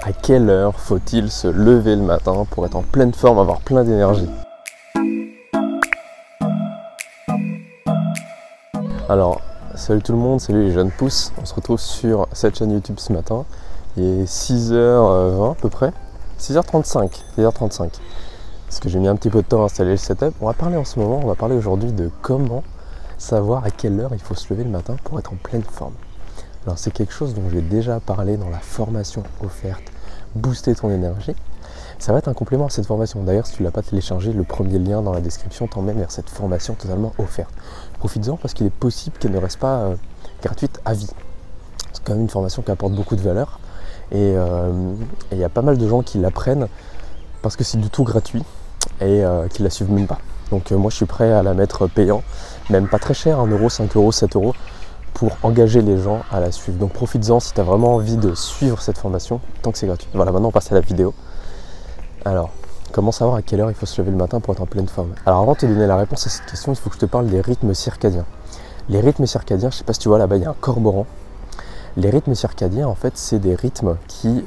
À quelle heure faut-il se lever le matin pour être en pleine forme, avoir plein d'énergie? Alors, salut tout le monde, salut les jeunes pousses. On se retrouve sur cette chaîne YouTube ce matin. Il est 6h20 à peu près. 6h35. Parce que j'ai mis un petit peu de temps à installer le setup. On va parler aujourd'hui de comment savoir à quelle heure il faut se lever le matin pour être en pleine forme. Alors c'est quelque chose dont j'ai déjà parlé dans la formation offerte Booster ton énergie. Ça va être un complément à cette formation. D'ailleurs, si tu ne l'as pas téléchargé, le premier lien dans la description t'emmène vers cette formation totalement offerte. Profites-en parce qu'il est possible qu'elle ne reste pas gratuite à vie. C'est quand même une formation qui apporte beaucoup de valeur et il y a pas mal de gens qui l'apprennent parce que c'est du tout gratuit et qui la suivent même pas. Donc moi je suis prêt à la mettre payant, même pas très cher, 1 euro, 5 euros, 7 euros, pour engager les gens à la suivre. Donc profites-en si tu as vraiment envie de suivre cette formation, tant que c'est gratuit. Voilà, maintenant on passe à la vidéo. Alors, comment savoir à quelle heure il faut se lever le matin pour être en pleine forme? Alors avant de te donner la réponse à cette question, il faut que je te parle des rythmes circadiens. Les rythmes circadiens, je ne sais pas si tu vois là-bas, il y a un cormoran. Les rythmes circadiens, en fait, c'est des rythmes qui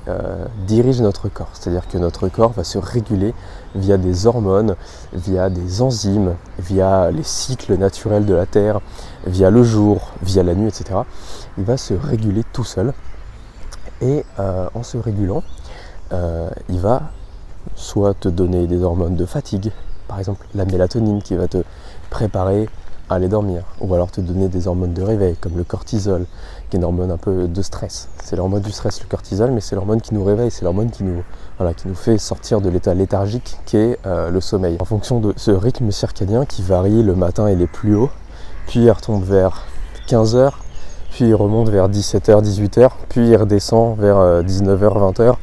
dirigent notre corps. C'est-à-dire que notre corps va se réguler via des hormones, via des enzymes, via les cycles naturels de la Terre, via le jour, via la nuit, etc. Il va se réguler tout seul. Et en se régulant, il va soit te donner des hormones de fatigue, par exemple la mélatonine qui va te préparer à aller dormir, ou alors te donner des hormones de réveil comme le cortisol, qui est une hormone un peu de stress. C'est l'hormone du stress, le cortisol, mais c'est l'hormone qui nous réveille, c'est l'hormone qui nous fait sortir de l'état léthargique qu'est le sommeil. En fonction de ce rythme circadien qui varie, le matin il est plus haut, puis il retombe vers 15h, puis il remonte vers 17h, 18h, puis il redescend vers 19h, 20h,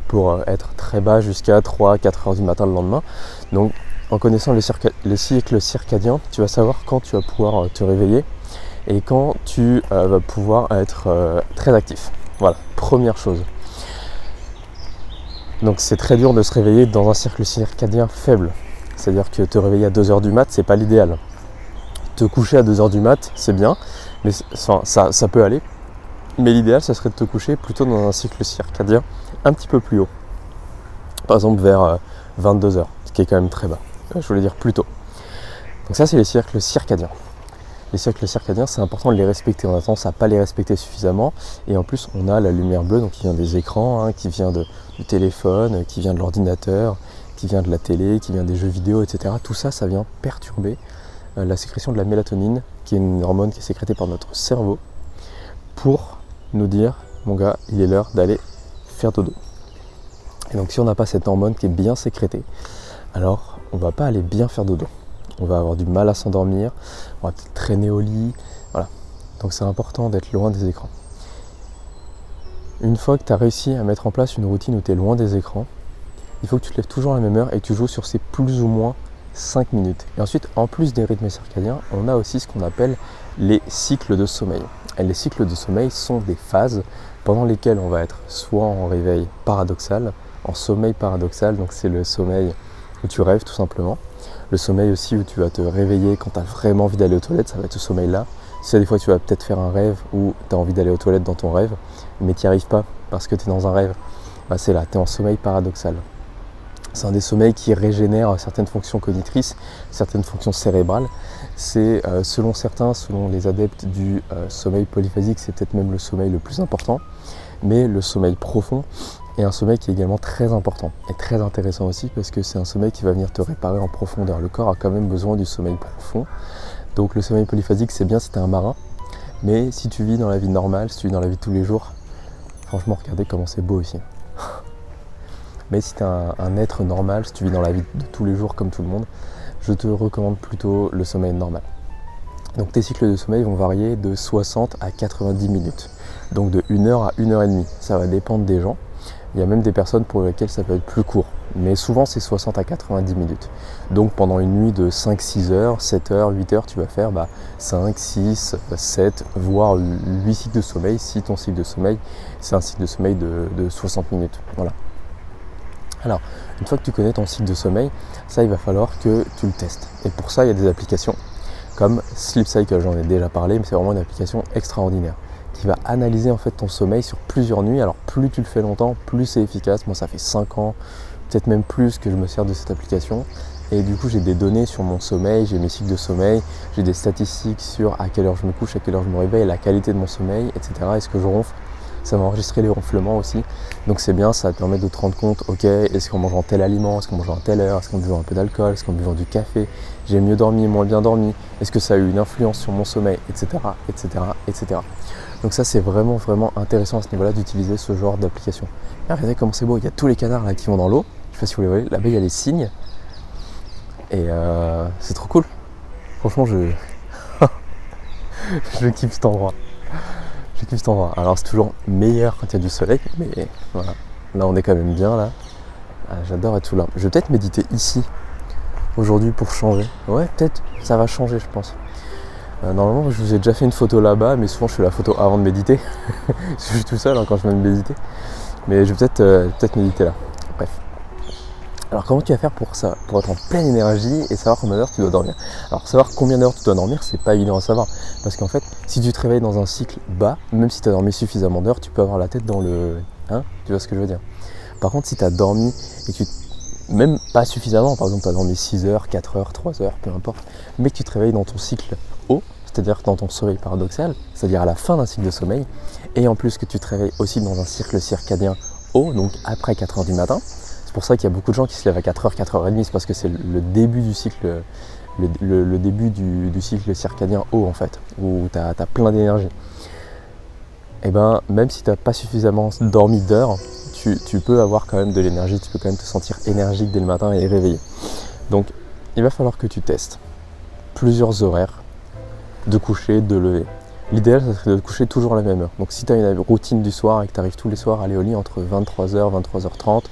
pour être très bas jusqu'à 3-4 heures du matin le lendemain. Donc en connaissant les cycles circadiens, tu vas savoir quand tu vas pouvoir te réveiller et quand tu vas pouvoir être très actif. Voilà, première chose. Donc c'est très dur de se réveiller dans un cycle circadien faible. C'est-à-dire que te réveiller à 2h du mat, c'est pas l'idéal. Te coucher à 2h du mat, c'est bien, mais ça peut aller. Mais l'idéal, ça serait de te coucher plutôt dans un cycle circadien un petit peu plus haut. Par exemple vers 22h, ce qui est quand même très bas. Je voulais dire plus tôt. Donc ça, c'est les cycles circadiens. Les cycles circadiens, c'est important de les respecter. On a tendance à ne pas les respecter suffisamment. Et en plus, on a la lumière bleue, donc qui vient des écrans, qui vient du téléphone, qui vient de l'ordinateur, qui vient de la télé, qui vient des jeux vidéo, etc. Tout ça, ça vient perturber la sécrétion de la mélatonine, qui est une hormone qui est sécrétée par notre cerveau, pour nous dire, mon gars, il est l'heure d'aller faire dodo. Et donc si on n'a pas cette hormone qui est bien sécrétée, alors on va pas aller bien faire dodo. On va avoir du mal à s'endormir, on va peut-être traîner au lit, voilà. Donc c'est important d'être loin des écrans. Une fois que tu as réussi à mettre en place une routine où tu es loin des écrans, il faut que tu te lèves toujours à la même heure et que tu joues sur ces plus ou moins 5 minutes. Et ensuite, en plus des rythmes circadiens, on a aussi ce qu'on appelle les cycles de sommeil. Et les cycles de sommeil sont des phases pendant lesquelles on va être soit en réveil paradoxal, en sommeil paradoxal, donc c'est le sommeil où tu rêves tout simplement. Le sommeil aussi où tu vas te réveiller quand tu as vraiment envie d'aller aux toilettes, ça va être ce sommeil-là. Si des fois tu vas peut-être faire un rêve où tu as envie d'aller aux toilettes dans ton rêve, mais tu n'y arrives pas parce que tu es dans un rêve, bah c'est là, tu es en sommeil paradoxal. C'est un des sommeils qui régénère certaines fonctions cognitrices, certaines fonctions cérébrales. C'est selon certains, selon les adeptes du sommeil polyphasique, c'est peut-être même le sommeil le plus important. Mais le sommeil profond est un sommeil qui est également très important et très intéressant aussi parce que c'est un sommeil qui va venir te réparer en profondeur. Le corps a quand même besoin du sommeil profond. Donc le sommeil polyphasique, c'est bien si tu es un marin. Mais si tu vis dans la vie normale, si tu vis dans la vie de tous les jours, franchement, regardez comment c'est beau aussi. Mais si tu es un être normal, si tu vis dans la vie de tous les jours comme tout le monde, je te recommande plutôt le sommeil normal. Donc tes cycles de sommeil vont varier de 60 à 90 minutes. Donc de 1 heure à 1 heure et demie. Ça va dépendre des gens. Il y a même des personnes pour lesquelles ça peut être plus court. Mais souvent c'est 60 à 90 minutes. Donc pendant une nuit de 5-6 heures, 7 heures, 8 heures, tu vas faire 5, 6, 7, voire 8 cycles de sommeil. Si ton cycle de sommeil, c'est un cycle de sommeil de 60 minutes. Voilà. Alors, une fois que tu connais ton cycle de sommeil, ça il va falloir que tu le testes. Et pour ça, il y a des applications comme Sleep Cycle, j'en ai déjà parlé, mais c'est vraiment une application extraordinaire, qui va analyser en fait ton sommeil sur plusieurs nuits. Alors plus tu le fais longtemps, plus c'est efficace. Moi ça fait 5 ans, peut-être même plus que je me sers de cette application. Et du coup j'ai des données sur mon sommeil, j'ai mes cycles de sommeil, j'ai des statistiques sur à quelle heure je me couche, à quelle heure je me réveille, la qualité de mon sommeil, etc. Est-ce que je ronfle? Ça va enregistrer les ronflements aussi. Donc c'est bien, ça va te permettre de te rendre compte, ok, est-ce qu'en mangeant tel aliment, est-ce qu'en mangeant à telle heure, est-ce qu'en buvant un peu d'alcool, est-ce qu'en buvant du café, j'ai mieux dormi, moins bien dormi, est-ce que ça a eu une influence sur mon sommeil, etc. etc. etc. Donc ça c'est vraiment intéressant à ce niveau-là d'utiliser ce genre d'application. Regardez comment c'est beau, il y a tous les canards là qui vont dans l'eau. Je sais pas si vous les voyez, là-bas il y a les cygnes. Et c'est trop cool. Franchement je kiffe cet endroit. Je kiffe cet endroit. Alors c'est toujours meilleur quand il y a du soleil, mais voilà. Là on est quand même bien là. Ah, j'adore être tout là. Je vais peut-être méditer ici aujourd'hui pour changer. Ouais, peut-être ça va changer je pense. Normalement je vous ai déjà fait une photo là-bas, mais souvent je fais la photo avant de méditer. Je suis tout seul hein, quand je viens de méditer. Mais je vais peut-être méditer là. Bref. Alors comment tu vas faire pour ça, pour être en pleine énergie et savoir combien d'heures tu dois dormir? Alors savoir combien d'heures tu dois dormir, c'est pas évident à savoir. Parce qu'en fait, si tu te réveilles dans un cycle bas, même si tu as dormi suffisamment d'heures, tu peux avoir la tête dans le... Hein? Tu vois ce que je veux dire? Par contre, si tu as dormi et que même pas suffisamment, par exemple tu as dormi 6 heures, 4 heures, 3 heures, peu importe, mais que tu te réveilles dans ton cycle haut, c'est-à-dire dans ton sommeil paradoxal, c'est-à-dire à la fin d'un cycle de sommeil, et en plus que tu te réveilles aussi dans un cycle circadien haut, donc après 4 heures du matin. C'est pour ça qu'il y a beaucoup de gens qui se lèvent à 4h, 4h30, c'est parce que c'est le début du cycle, le début du cycle circadien haut en fait, où tu as plein d'énergie. Et ben même si tu n'as pas suffisamment dormi d'heures, tu peux avoir quand même de l'énergie, tu peux quand même te sentir énergique dès le matin et réveillé. Donc il va falloir que tu testes plusieurs horaires de coucher, de lever. L'idéal, ça serait de te coucher toujours à la même heure. Donc si tu as une routine du soir et que tu arrives tous les soirs à aller au lit entre 23h, 23h30,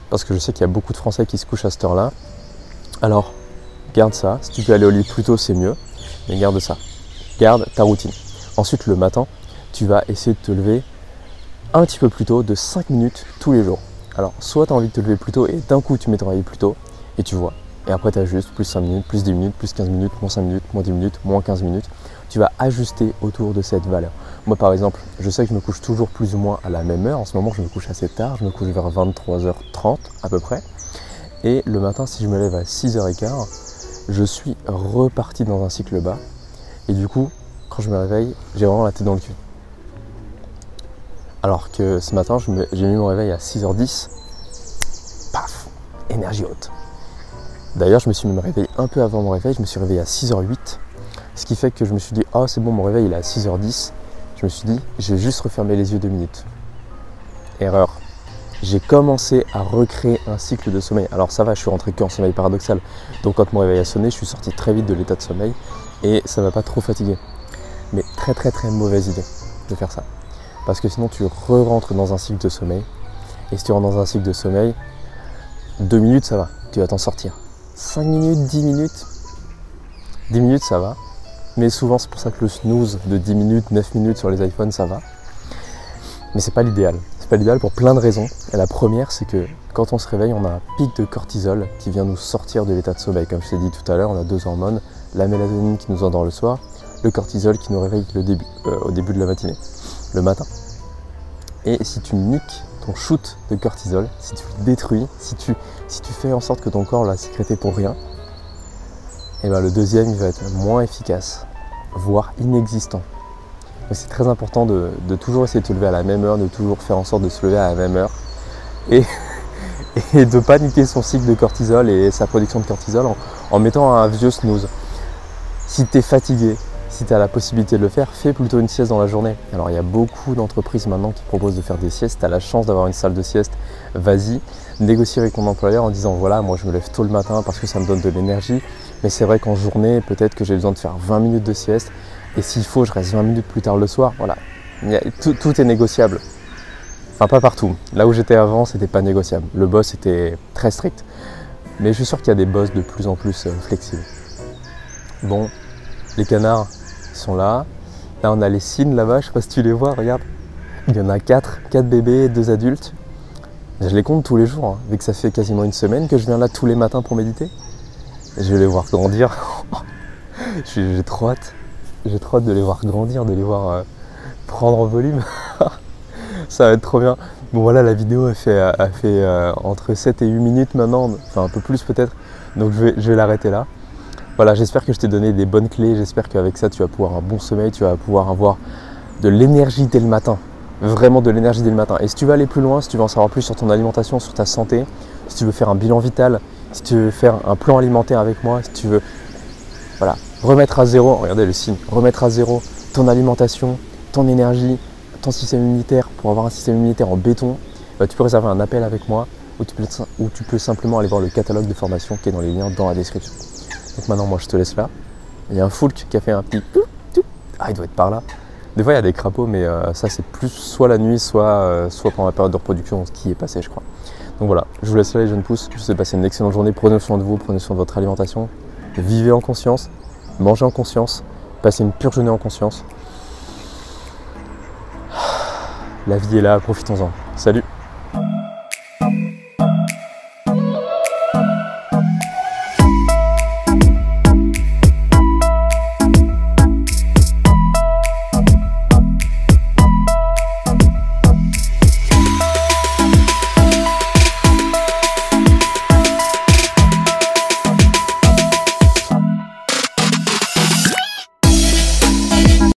parce que je sais qu'il y a beaucoup de Français qui se couchent à cette heure-là, alors garde ça. Si tu peux aller au lit plus tôt, c'est mieux, mais garde ça. Garde ta routine. Ensuite, le matin, tu vas essayer de te lever un petit peu plus tôt, de 5 minutes tous les jours. Alors, soit tu as envie de te lever plus tôt et d'un coup tu mets ton réveil plus tôt, et tu vois. Et après tu ajustes plus 5 minutes, plus 10 minutes, plus 15 minutes, moins 5 minutes, moins 10 minutes, moins 15 minutes. Tu vas ajuster autour de cette valeur. Moi par exemple, je sais que je me couche toujours plus ou moins à la même heure. En ce moment, je me couche assez tard, je me couche vers 23h30 à peu près. Et le matin, si je me lève à 6h15, je suis reparti dans un cycle bas. Et du coup, quand je me réveille, j'ai vraiment la tête dans le cul. Alors que ce matin, j'ai mis mon réveil à 6h10. Paf, énergie haute. D'ailleurs, je me suis même réveillé un peu avant mon réveil, je me suis réveillé à 6h08. Ce qui fait que je me suis dit, oh c'est bon, mon réveil il est à 6h10. Je me suis dit, je vais juste refermer les yeux 2 minutes. Erreur. J'ai commencé à recréer un cycle de sommeil. Alors ça va, je suis rentré qu'en sommeil paradoxal. Donc quand mon réveil a sonné, je suis sorti très vite de l'état de sommeil et ça ne m'a pas trop fatigué. Mais très mauvaise idée de faire ça. Parce que sinon tu re-rentres dans un cycle de sommeil. Et si tu rentres dans un cycle de sommeil, 2 minutes ça va, tu vas t'en sortir. 5 minutes, 10 minutes, 10 minutes ça va. Mais souvent c'est pour ça que le snooze de 10 minutes, 9 minutes sur les iPhones ça va. Mais c'est pas l'idéal. C'est pas l'idéal pour plein de raisons. Et la première c'est que quand on se réveille, on a un pic de cortisol qui vient nous sortir de l'état de sommeil. Comme je t'ai dit tout à l'heure, on a 2 hormones, la mélatonine qui nous endort le soir, le cortisol qui nous réveille au début de la matinée, le matin. Et si tu niques ton shoot de cortisol, si tu le détruis, si tu fais en sorte que ton corps l'a sécrété pour rien, et ben le deuxième il va être moins efficace, voire inexistant. Donc c'est très important de toujours essayer de te lever à la même heure, de toujours faire en sorte de se lever à la même heure et de ne pas niquer son cycle de cortisol et sa production de cortisol en mettant un vieux snooze. Si tu es fatigué, si tu as la possibilité de le faire, fais plutôt une sieste dans la journée. Alors il y a beaucoup d'entreprises maintenant qui proposent de faire des siestes. Tu as la chance d'avoir une salle de sieste, vas-y, négocie avec ton employeur en disant voilà, moi je me lève tôt le matin parce que ça me donne de l'énergie, mais c'est vrai qu'en journée, peut-être que j'ai besoin de faire 20 minutes de sieste et s'il faut, je reste 20 minutes plus tard le soir. Voilà, tout est négociable. Enfin pas partout. Là où j'étais avant, c'était pas négociable. Le boss était très strict. Mais je suis sûr qu'il y a des boss de plus en plus flexibles. Bon, les canards sont là. Là, on a les cygnes là-bas, je sais pas si tu les vois, regarde. Il y en a 4 bébés et 2 adultes. Je les compte tous les jours, hein, vu que ça fait quasiment une semaine que je viens là tous les matins pour méditer. Je vais les voir grandir. J'ai trop hâte. J'ai trop hâte de les voir grandir, de les voir prendre en volume. Ça va être trop bien. Bon voilà, la vidéo elle fait entre 7 et 8 minutes maintenant, enfin un peu plus peut-être. Donc je vais l'arrêter là. Voilà, j'espère que je t'ai donné des bonnes clés. J'espère qu'avec ça tu vas pouvoir avoir un bon sommeil, tu vas pouvoir avoir de l'énergie dès le matin. Vraiment de l'énergie dès le matin. Et si tu veux aller plus loin, si tu veux en savoir plus sur ton alimentation, sur ta santé, si tu veux faire un bilan vital, si tu veux faire un plan alimentaire avec moi, si tu veux remettre à zéro, regardez le signe, remettre à zéro ton alimentation, ton énergie, ton système immunitaire pour avoir un système immunitaire en béton, tu peux réserver un appel avec moi ou tu peux simplement aller voir le catalogue de formation qui est dans les liens dans la description. Donc maintenant moi je te laisse là. Il y a un foulque qui a fait un petit il doit être par là. Des fois il y a des crapauds mais ça c'est plus soit la nuit soit pendant la période de reproduction qui est passée je crois. Donc voilà, je vous laisse là les jeunes pousses, je vous souhaite passer une excellente journée, prenez soin de vous, prenez soin de votre alimentation, vivez en conscience, mangez en conscience, passez une pure journée en conscience. La vie est là, profitons-en. Salut!